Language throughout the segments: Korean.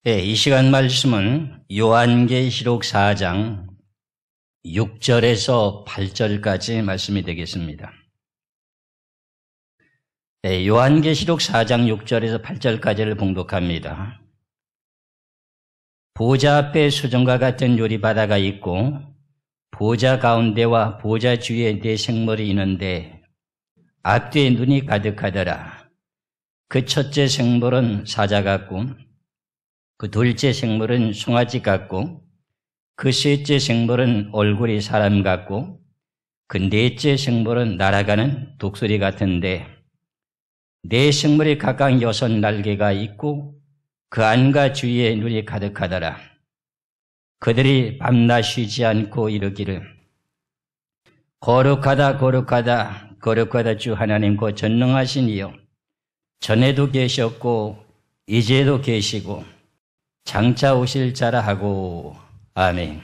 네, 이 시간 말씀은 요한계시록 4장 6절에서 8절까지 말씀이 되겠습니다. 네, 요한계시록 4장 6절에서 8절까지를 봉독합니다. 보좌 앞에 수정과 같은 유리바다가 있고 보좌 가운데와 보좌 주위에 네 생물이 있는데 앞뒤에 눈이 가득하더라. 그 첫째 생물은 사자 같고 그 둘째 생물은 송아지 같고 그 셋째 생물은 얼굴이 사람 같고 그 넷째 생물은 날아가는 독수리 같은데 네 생물이 각각 6날개가 있고 그 안과 주위에 눈이 가득하더라. 그들이 밤낮 쉬지 않고 이르기를 거룩하다 거룩하다 거룩하다 주 하나님 곧 전능하신 이여 전에도 계셨고 이제도 계시고 장차 오실 자라 하고 아멘.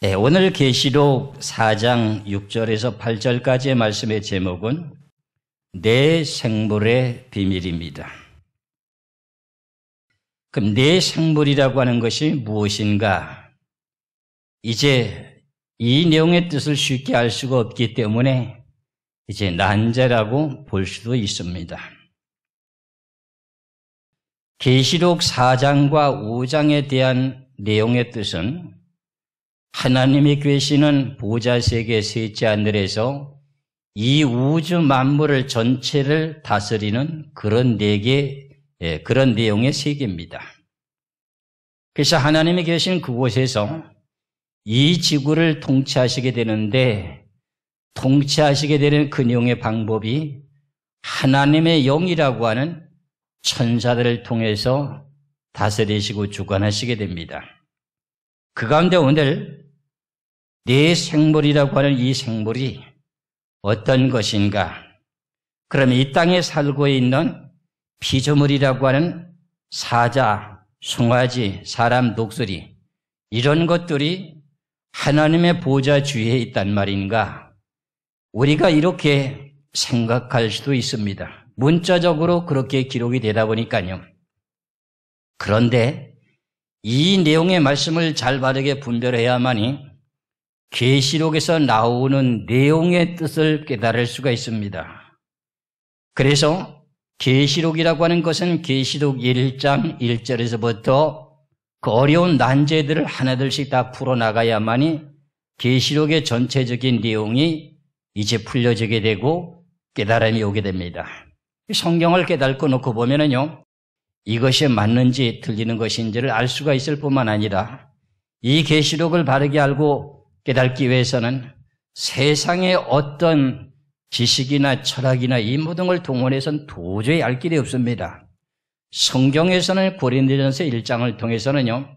네, 오늘 계시록 4장 6절에서 8절까지의 말씀의 제목은 네 생물의 비밀입니다. 그럼 네 생물이라고 하는 것이 무엇인가? 이제 이 내용의 뜻을 쉽게 알 수가 없기 때문에 이제 난제라고 볼 수도 있습니다. 계시록 4장과 5장에 대한 내용의 뜻은 하나님이 계시는 보좌 세계 셋째 하늘에서 이 우주 만물을 전체를 다스리는 그런 그런 내용의 세계입니다. 그래서 하나님이 계신 그곳에서 이 지구를 통치하시게 되는데 통치하시게 되는 그 내용의 방법이 하나님의 영이라고 하는 천사들을 통해서 다스리시고 주관하시게 됩니다. 그 가운데 오늘 네 생물이라고 하는 이 생물이 어떤 것인가? 그럼 이 땅에 살고 있는 피조물이라고 하는 사자, 송아지, 사람, 독수리 이런 것들이 하나님의 보좌 주위에 있단 말인가? 우리가 이렇게 생각할 수도 있습니다. 문자적으로 그렇게 기록이 되다 보니까요. 그런데 이 내용의 말씀을 잘 바르게 분별해야만이 계시록에서 나오는 내용의 뜻을 깨달을 수가 있습니다. 그래서 계시록이라고 하는 것은 계시록 1장 1절에서부터 그 어려운 난제들을 하나둘씩 다 풀어나가야만이 계시록의 전체적인 내용이 이제 풀려지게 되고 깨달음이 오게 됩니다. 성경을 깨닫고 놓고 보면은요, 이것이 맞는지 틀리는 것인지를 알 수가 있을 뿐만 아니라 이 계시록을 바르게 알고 깨닫기 위해서는 세상의 어떤 지식이나 철학이나 이 모든 걸 동원해서는 도저히 알 길이 없습니다. 성경에서는 고린도전서 1장을 통해서는요,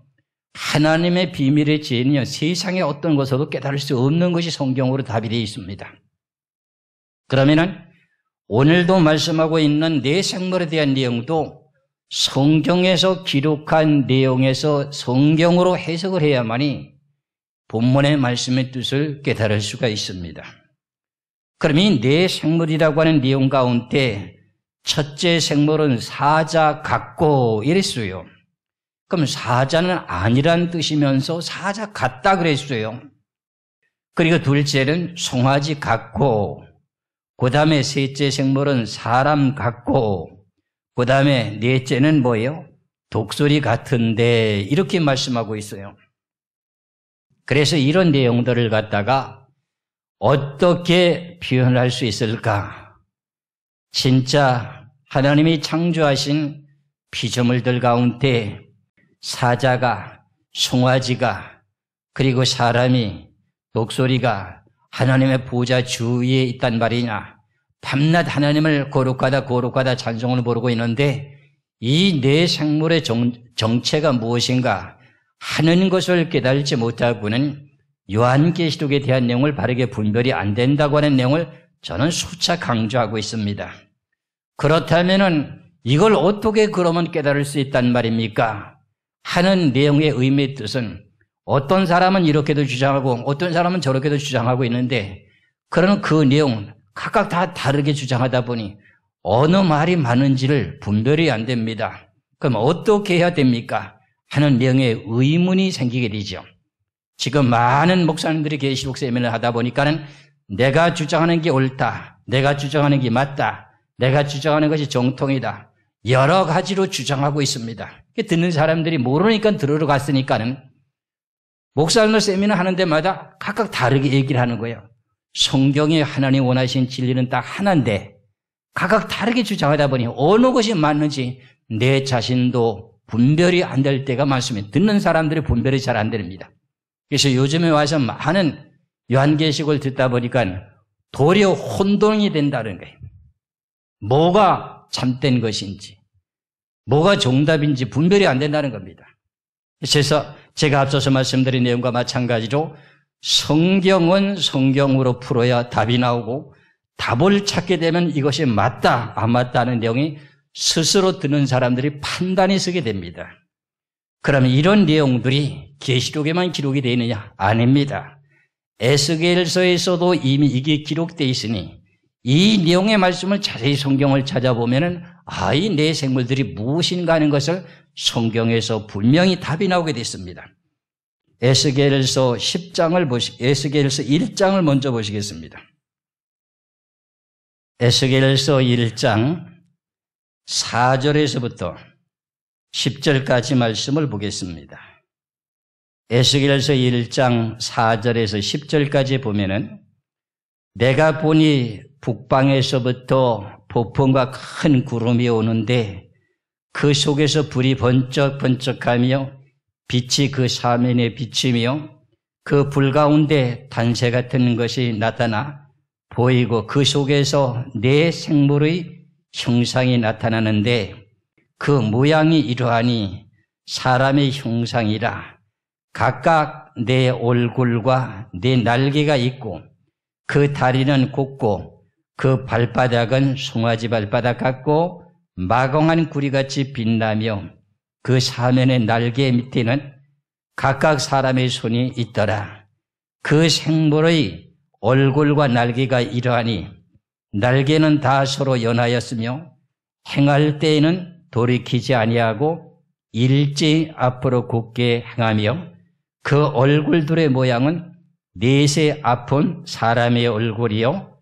하나님의 비밀의 지혜는요, 세상의 어떤 것으로도 깨달을 수 없는 것이 성경으로 답이 되어 있습니다. 그러면은 오늘도 말씀하고 있는 네 생물에 대한 내용도 성경에서 기록한 내용에서 성경으로 해석을 해야만이 본문의 말씀의 뜻을 깨달을 수가 있습니다. 그럼 이 네 생물이라고 하는 내용 가운데 첫째 생물은 사자 같고 이랬어요. 그럼 사자는 아니란 뜻이면서 사자 같다 그랬어요. 그리고 둘째는 송아지 같고 그 다음에 셋째 생물은 사람 같고 그 다음에 넷째는 뭐예요? 독수리 같은데 이렇게 말씀하고 있어요. 그래서 이런 내용들을 갖다가 어떻게 표현할 수 있을까? 진짜 하나님이 창조하신 피조물들 가운데 사자가, 송아지가, 그리고 사람이, 독수리가 하나님의 보좌 주위에 있단 말이냐? 밤낮 하나님을 거룩하다 찬송을 부르고 있는데 이 네 생물의 정체가 무엇인가 하는 것을 깨달지 못하고는 요한계시록에 대한 내용을 바르게 분별이 안 된다고 하는 내용을 저는 수차 강조하고 있습니다. 그렇다면은 이걸 어떻게 그러면 깨달을 수 있단 말입니까? 하는 내용의 의미의 뜻은 어떤 사람은 이렇게도 주장하고 어떤 사람은 저렇게도 주장하고 있는데 그런 그 내용 각각 다 다르게 주장하다 보니 어느 말이 맞는지를 분별이 안 됩니다. 그럼 어떻게 해야 됩니까? 하는 내용의 의문이 생기게 되죠. 지금 많은 목사님들이 계시록 세미나를 하다 보니까는 내가 주장하는 게 옳다, 내가 주장하는 게 맞다, 내가 주장하는 것이 정통이다, 여러 가지로 주장하고 있습니다. 듣는 사람들이 모르니까 들으러 갔으니까는 목사님들 세미나 하는 데마다 각각 다르게 얘기를 하는 거예요. 성경에 하나님 원하신 진리는 딱 하나인데 각각 다르게 주장하다 보니 어느 것이 맞는지 내 자신도 분별이 안 될 때가 많습니다. 듣는 사람들이 분별이 잘 안 됩니다. 그래서 요즘에 와서 많은 요한계시록을 듣다 보니까 도리어 혼돈이 된다는 거예요. 뭐가 참된 것인지, 뭐가 정답인지 분별이 안 된다는 겁니다. 그래서 제가 앞서서 말씀드린 내용과 마찬가지로 성경은 성경으로 풀어야 답이 나오고 답을 찾게 되면 이것이 맞다, 안 맞다는 내용이 스스로 듣는 사람들이 판단이 서게 됩니다. 그러면 이런 내용들이 계시록에만 기록이 되어 있느냐? 아닙니다. 에스겔서에서도 이미 이게 기록되어 있으니 이 내용의 말씀을 자세히 성경을 찾아보면은 이 내 생물들이 무엇인가 하는 것을 성경에서 분명히 답이 나오게 됐습니다. 에스겔서 10장을 에스겔서 1장을 먼저 보시겠습니다. 에스겔서 1장 4절에서부터 10절까지 말씀을 보겠습니다. 에스겔서 1장 4절에서 10절까지 보면은 내가 보니 북방에서부터 폭풍과 큰 구름이 오는데 그 속에서 불이 번쩍번쩍하며 빛이 그 사면에 비치며 그 불 가운데 단새 같은 것이 나타나 보이고 그 속에서 네 생물의 형상이 나타나는데 그 모양이 이러하니 사람의 형상이라 각각 내 얼굴과 내 날개가 있고 그 다리는 곱고 그 발바닥은 송아지 발바닥 같고 마공한 구리같이 빛나며 그 사면의 날개 밑에는 각각 사람의 손이 있더라. 그 생물의 얼굴과 날개가 이러하니 날개는 다 서로 연하였으며 행할 때에는 돌이키지 아니하고 일찍 앞으로 곧게 행하며 그 얼굴들의 모양은 넷의 앞은 사람의 얼굴이요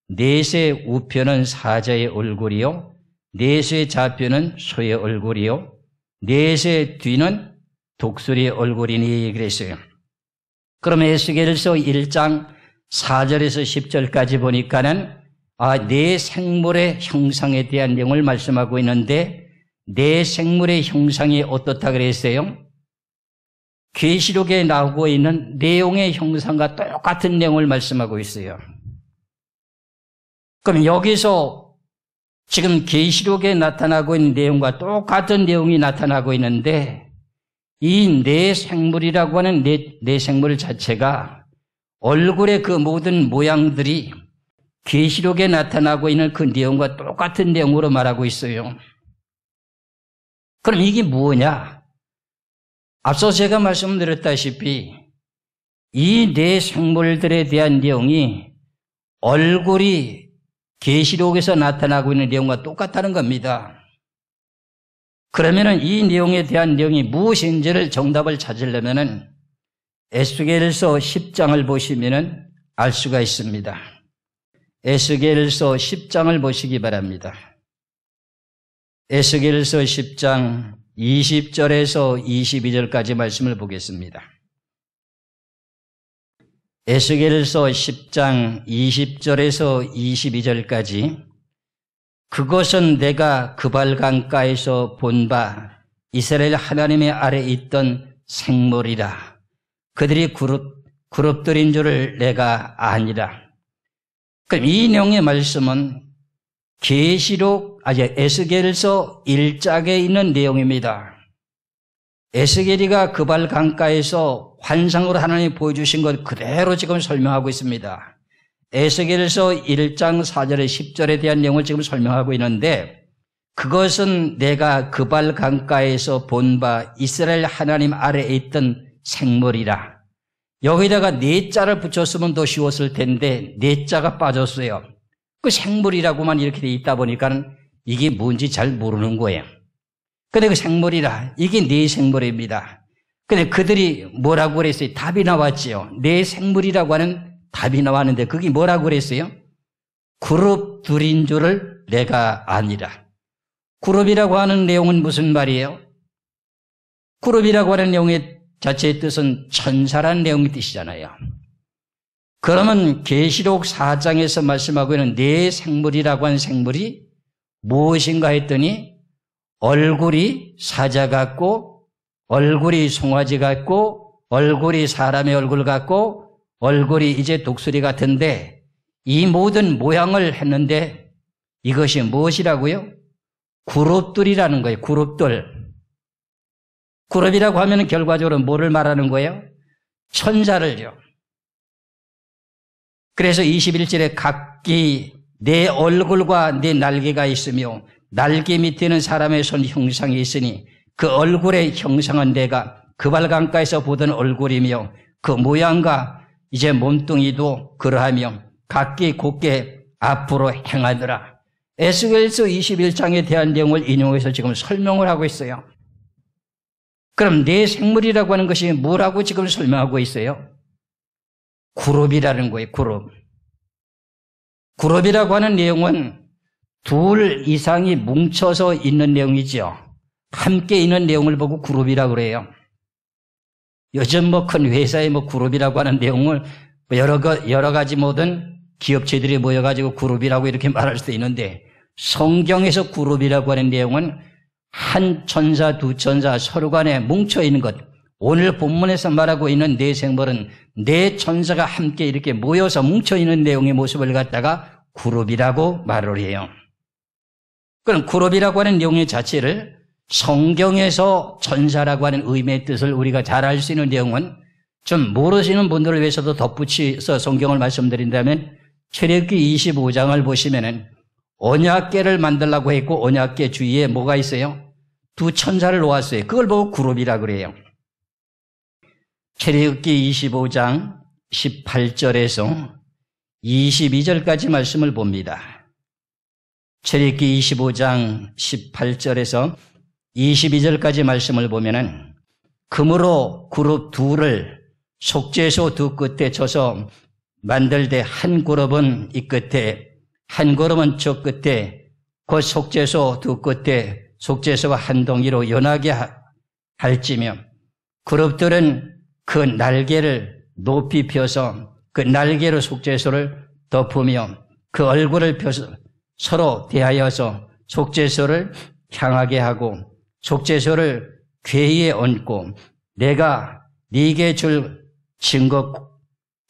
넷의 우편은 사자의 얼굴이요 넷의 좌편은 소의 얼굴이요 넷의 뒤는 독수리의 얼굴이니 그랬어요. 그럼 에스겔서 1장 4절에서 10절까지 보니까는 네 생물의 형상에 대한 내용을 말씀하고 있는데 네 생물의 형상이 어떻다 그랬어요? 계시록에 나오고 있는 내용의 형상과 똑같은 내용을 말씀하고 있어요. 그럼 여기서 지금 계시록에 나타나고 있는 내용과 똑같은 내용이 나타나고 있는데 이 네 생물이라고 하는 네 생물 자체가 얼굴의 그 모든 모양들이 계시록에 나타나고 있는 그 내용과 똑같은 내용으로 말하고 있어요. 그럼 이게 뭐냐? 앞서 제가 말씀드렸다시피 이 네 생물들에 대한 내용이 얼굴이 계시록에서 나타나고 있는 내용과 똑같다는 겁니다. 그러면은 이 내용에 대한 내용이 무엇인지를 정답을 찾으려면은 에스겔서 10장을 보시면은 알 수가 있습니다. 에스겔서 10장을 보시기 바랍니다. 에스겔서 10장 20절에서 22절까지 말씀을 보겠습니다. 에스겔서 10장 20절에서 22절까지 그것은 내가 그발 강가에서 본 바 이스라엘 하나님의 아래 있던 생물이라. 그들이 그룹들인 줄을 내가 아니라. 그럼 이 내용의 말씀은 에스겔서 1장에 있는 내용입니다. 에스겔이가 그발 강가에서 환상으로 하나님이 보여주신 것 그대로 지금 설명하고 있습니다. 에스겔서 1장 4절에 10절에 대한 내용을 지금 설명하고 있는데 그것은 내가 그발 강가에서 본 바 이스라엘 하나님 아래에 있던 생물이라. 여기다가 네 자를 붙였으면 더 쉬웠을 텐데 네 자가 빠졌어요. 그 생물이라고만 이렇게 돼 있다 보니까 이게 뭔지 잘 모르는 거예요. 근데 그 생물이라, 이게 네 생물입니다. 근데 그들이 뭐라고 그랬어요? 답이 나왔지요. 네 생물이라고 하는 답이 나왔는데 그게 뭐라고 그랬어요? 그룹 둘인 줄을 내가 아니라. 그룹이라고 하는 내용은 무슨 말이에요? 그룹이라고 하는 내용의 자체의 뜻은 천사라는 내용의 뜻이잖아요. 그러면 계시록 4장에서 말씀하고 있는 네 생물이라고 하는 생물이 무엇인가 했더니 얼굴이 사자 같고 얼굴이 송아지 같고 얼굴이 사람의 얼굴 같고 얼굴이 이제 독수리 같은데 이 모든 모양을 했는데 이것이 무엇이라고요? 그룹들이라는 거예요. 그룹들. 그룹이라고 하면 결과적으로 뭐를 말하는 거예요? 천사를요. 그래서 21절에 각기 내 얼굴과 내 날개가 있으며 날개 밑에는 사람의 손 형상이 있으니 그 얼굴의 형상은 내가 그발강가에서 보던 얼굴이며 그 모양과 이제 몸뚱이도 그러하며 각기 곧게 앞으로 행하더라. 에스겔서 21장에 대한 내용을 인용해서 지금 설명을 하고 있어요. 그럼 내 생물이라고 하는 것이 뭐라고 지금 설명하고 있어요? 그룹이라는 거예요. 그룹. 그룹이라고 하는 내용은 둘 이상이 뭉쳐서 있는 내용이죠. 함께 있는 내용을 보고 그룹이라고 그래요. 요즘 큰 회사의 그룹이라고 하는 내용을 여러 가지 모든 기업체들이 모여가지고 그룹이라고 이렇게 말할 수도 있는데 성경에서 그룹이라고 하는 내용은 한 천사, 두 천사 서로 간에 뭉쳐 있는 것. 오늘 본문에서 말하고 있는 네 생물은 네 천사가 함께 이렇게 모여서 뭉쳐 있는 내용의 모습을 갖다가 그룹이라고 말을 해요. 그럼 그룹이라고 하는 내용의 자체를 성경에서 천사라고 하는 의미의 뜻을 우리가 잘 알 수 있는 내용은 좀 모르시는 분들을 위해서도 덧붙여서 성경을 말씀드린다면 출애굽기 25장을 보시면은 언약궤를 만들라고 했고 언약궤 주위에 뭐가 있어요? 두 천사를 놓았어요. 그걸 보고 그룹이라 그래요. 출애굽기 25장 18절에서 22절까지 말씀을 봅니다. 출애굽기 25장 18절에서 22절까지 말씀을 보면은 금으로 그룹 둘을 속죄소 두 끝에 쳐서 만들되 한 그룹은 이 끝에 한 그룹은 저 끝에 그 속죄소 두 끝에 속죄소가 한 동이로 연하게 할지며 그룹들은 그 날개를 높이 펴서 그 날개로 속죄소를 덮으며 그 얼굴을 펴서 서로 대하여서 속죄소를 향하게 하고 속죄소를 궤에 얹고 내가 네게 줄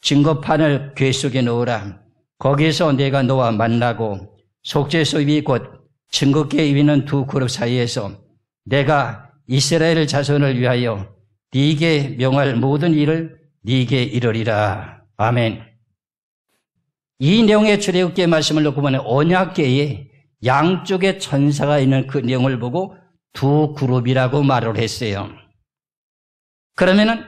증거판을 궤 속에 넣으라. 거기서 내가 너와 만나고 속죄소 위 곧 증거궤 위는 두 그룹 사이에서 내가 이스라엘 자손을 위하여 네게 명할 모든 일을 네게 이르리라. 아멘. 이 내용의 출애굽기 말씀을 놓고 보면 언약궤에 양쪽에 천사가 있는 그 내용을 보고 두 그룹이라고 말을 했어요. 그러면은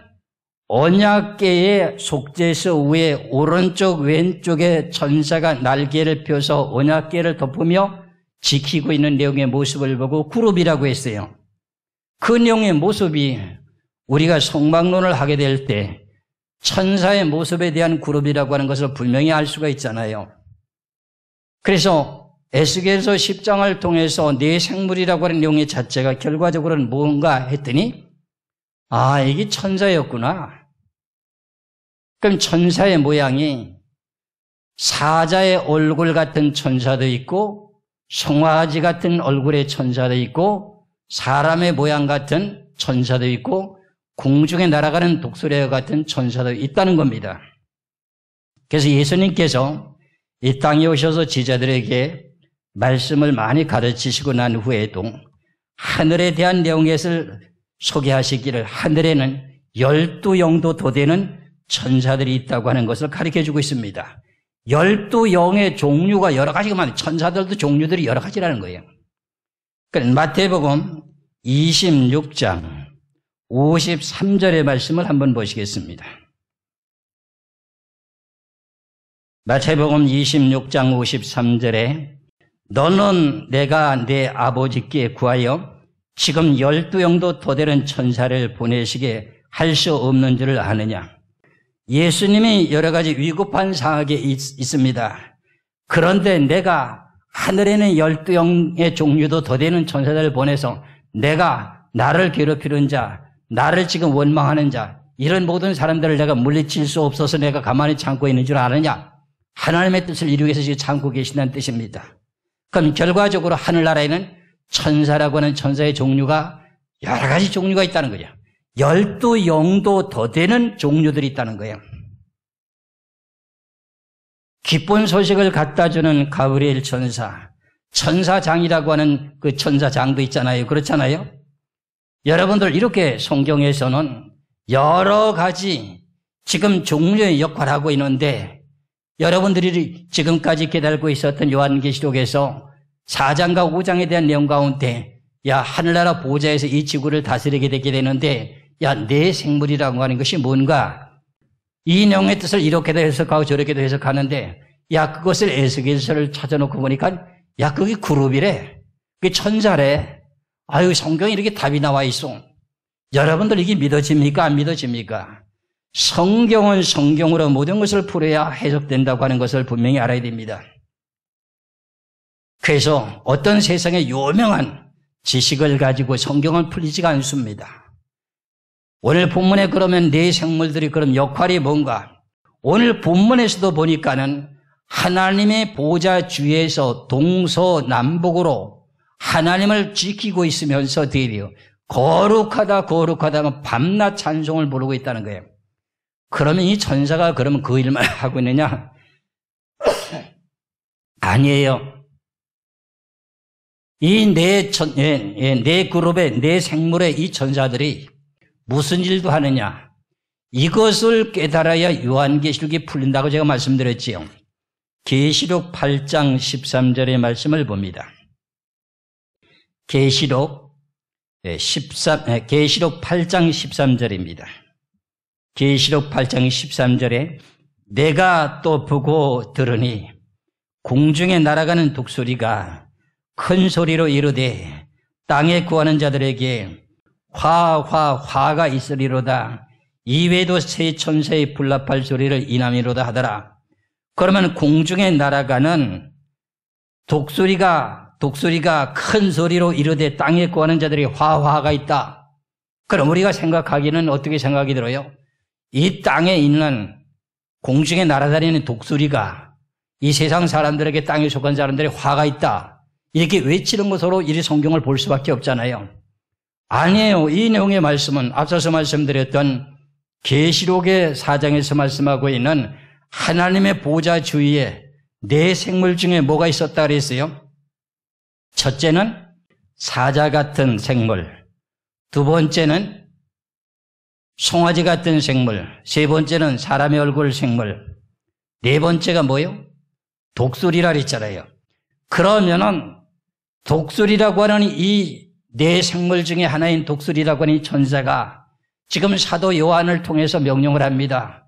언약궤의 속죄소 위에 오른쪽 왼쪽에 천사가 날개를 펴서 언약궤를 덮으며 지키고 있는 내용의 모습을 보고 그룹이라고 했어요. 그 내용의 모습이 우리가 성막론을 하게 될 때 천사의 모습에 대한 그룹이라고 하는 것을 분명히 알 수가 있잖아요. 그래서 에스겔서 10장을 통해서 네 생물이라고 하는 내용의 자체가 결과적으로는 뭔가 했더니 이게 천사였구나. 그럼 천사의 모양이 사자의 얼굴 같은 천사도 있고 송아지 같은 얼굴의 천사도 있고 사람의 모양 같은 천사도 있고 공중에 날아가는 독수리와 같은 천사도 있다는 겁니다. 그래서 예수님께서 이 땅에 오셔서 제자들에게 말씀을 많이 가르치시고 난 후에도 하늘에 대한 내용을 소개하시기를 하늘에는 12영도 더 되는 천사들이 있다고 하는 것을 가르쳐주고 있습니다. 12영의 종류가 여러 가지가 많아요. 천사들도 종류들이 여러 가지라는 거예요. 마태복음 26장 53절의 말씀을 한번 보시겠습니다. 마태복음 26장 53절에 너는 내가 내 아버지께 구하여 지금 12영도 더 되는 천사를 보내시게 할 수 없는 줄을 아느냐? 예수님이 여러 가지 위급한 상황에 있습니다. 그런데 내가 하늘에는 12영의 종류도 더 되는 천사들을 보내서 내가 나를 괴롭히는 자, 나를 지금 원망하는 자, 이런 모든 사람들을 내가 물리칠 수 없어서 내가 가만히 참고 있는 줄 아느냐? 하나님의 뜻을 이루기 위해서 지금 참고 계신다는 뜻입니다. 그럼 결과적으로 하늘나라에는 천사라고 하는 천사의 종류가 여러 가지 종류가 있다는 거죠. 12영도 더 되는 종류들이 있다는 거예요. 기쁜 소식을 갖다 주는 가브리엘 천사, 천사장이라고 하는 그 천사장도 있잖아요. 그렇잖아요. 여러분들 이렇게 성경에서는 여러 가지 지금 종류의 역할을 하고 있는데 여러분들이 지금까지 깨달고 있었던 요한계시록에서 4장과 5장에 대한 내용 가운데 야 하늘나라 보좌에서 이 지구를 다스리게 되게 되는데 야 내 생물이라고 하는 것이 뭔가 이 내용의 뜻을 이렇게도 해석하고 저렇게도 해석하는데 야 그것을 에스겔서를 찾아놓고 보니까 야 그게 그룹이래. 그게 천사래. 아유 성경에 이렇게 답이 나와 있어. 여러분들 이게 믿어집니까? 안 믿어집니까? 성경은 성경으로 모든 것을 풀어야 해석된다고 하는 것을 분명히 알아야 됩니다. 그래서 어떤 세상의 유명한 지식을 가지고 성경은 풀리지가 않습니다. 오늘 본문에 그러면 네 생물들이 그럼 역할이 뭔가? 오늘 본문에서도 보니까는 하나님의 보좌 주위에서 동서남북으로 하나님을 지키고 있으면서 드디어 거룩하다 거룩하다 밤낮 찬송을 부르고 있다는 거예요. 그러면 이 천사가 그러면 그 일만 하고 있느냐? 아니에요. 이 네 그룹의 네 생물의 이 천사들이 무슨 일도 하느냐? 이것을 깨달아야 요한계시록이 풀린다고 제가 말씀드렸지요. 계시록 8장 13절의 말씀을 봅니다. 계시록 8장 13절입니다. 계시록 8장 13절에 내가 또 보고 들으니 공중에 날아가는 독수리가 큰 소리로 이르되 땅에 구하는 자들에게 화가 있으리로다. 이외에도 세 천사의 불납할 소리를 인함이로다 하더라. 그러면 공중에 날아가는 독수리가 큰 소리로 이르되 땅에 구하는 자들이 화가 있다. 그럼 우리가 생각하기는 어떻게 생각이 들어요? 이 땅에 있는 공중에 날아다니는 독수리가 이 세상 사람들에게 땅에 속한 사람들이 화가 있다. 이렇게 외치는 것으로 이 성경을 볼 수밖에 없잖아요. 아니에요. 이 내용의 말씀은 앞서서 말씀드렸던 계시록의 4장에서 말씀하고 있는 하나님의 보좌 주위에 네 생물 중에 뭐가 있었다 그랬어요? 첫째는 사자 같은 생물, 두 번째는 송아지 같은 생물, 세 번째는 사람의 얼굴 생물, 네 번째가 뭐예요? 독수리라 그랬잖아요. 그러면은 독수리라고 하는 이 네 생물 중에 하나인 독수리라고 하는 이 천사가 지금 사도 요한을 통해서 명령을 합니다.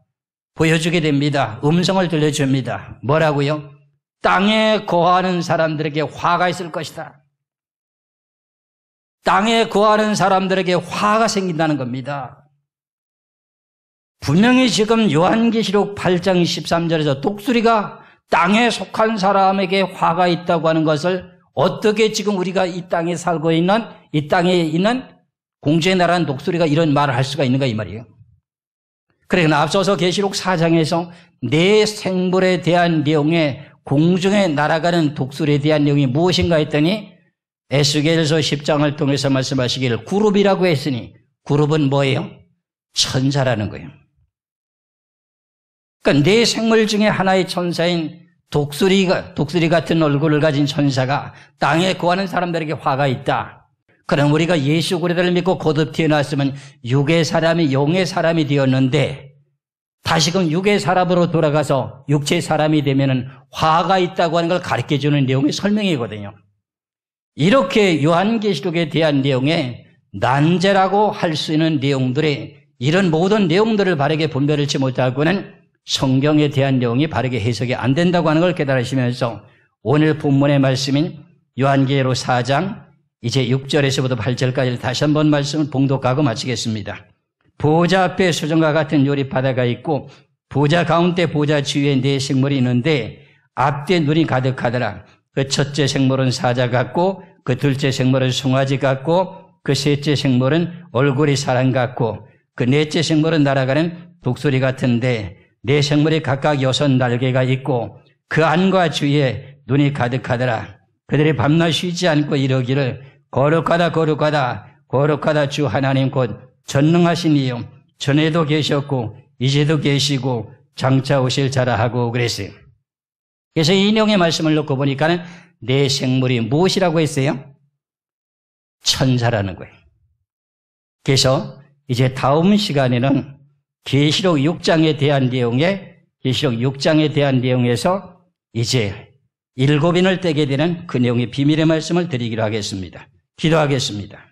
보여주게 됩니다. 음성을 들려줍니다. 뭐라고요? 땅에 거하는 사람들에게 화가 있을 것이다. 땅에 거하는 사람들에게 화가 생긴다는 겁니다. 분명히 지금 요한계시록 8장 13절에서 독수리가 땅에 속한 사람에게 화가 있다고 하는 것을 어떻게 지금 우리가 이 땅에 살고 있는 이 땅에 있는 공중에 날아가는 독수리가 이런 말을 할 수가 있는가 이 말이에요. 그러나 앞서서 계시록 4장에서 네 생물에 대한 내용에 공중에 날아가는 독수리에 대한 내용이 무엇인가 했더니 에스겔서 10장을 통해서 말씀하시기를 그룹이라고 했으니 그룹은 뭐예요? 천사라는 거예요. 그러니까 네 생물 중에 하나의 천사인 독수리 같은 얼굴을 가진 천사가 땅에 거하는 사람들에게 화가 있다. 그럼 우리가 예수 그리스도를 믿고 거듭 태어났으면 육의 사람이 영의 사람이 되었는데 다시금 육의 사람으로 돌아가서 육체의 사람이 되면은 화가 있다고 하는 걸 가르쳐주는 내용의 설명이거든요. 이렇게 요한계시록에 대한 내용에 난제라고 할 수 있는 내용들이 이런 모든 내용들을 바르게 분별하지 못하고는 성경에 대한 내용이 바르게 해석이 안 된다고 하는 걸 깨달으시면서 오늘 본문의 말씀인 요한계시록 4장 이제 6절에서부터 8절까지 다시 한번 말씀을 봉독하고 마치겠습니다. 보좌 앞에 수정과 같은 요리 바다가 있고 보좌 가운데 보좌 주위에 네 생물이 있는데 앞뒤에 눈이 가득하더라. 그 첫째 생물은 사자 같고 그 둘째 생물은 송아지 같고 그 셋째 생물은 얼굴이 사람 같고 그 넷째 생물은 날아가는 독수리 같은데 네 생물이 각각 6 날개가 있고 그 안과 주위에 눈이 가득하더라. 그들이 밤낮 쉬지 않고 이르기를 거룩하다 거룩하다 거룩하다 주 하나님 곧 전능하신 이요 전에도 계셨고 이제도 계시고 장차 오실 자라 하고 그랬어요. 그래서 이 내용의 말씀을 놓고 보니까는 네 생물이 무엇이라고 했어요? 천사라는 거예요. 그래서 이제 다음 시간에는 계시록 6장에 대한 내용에서 이제 7인을 떼게 되는 그 내용의 비밀의 말씀을 드리기로 하겠습니다. 기도하겠습니다.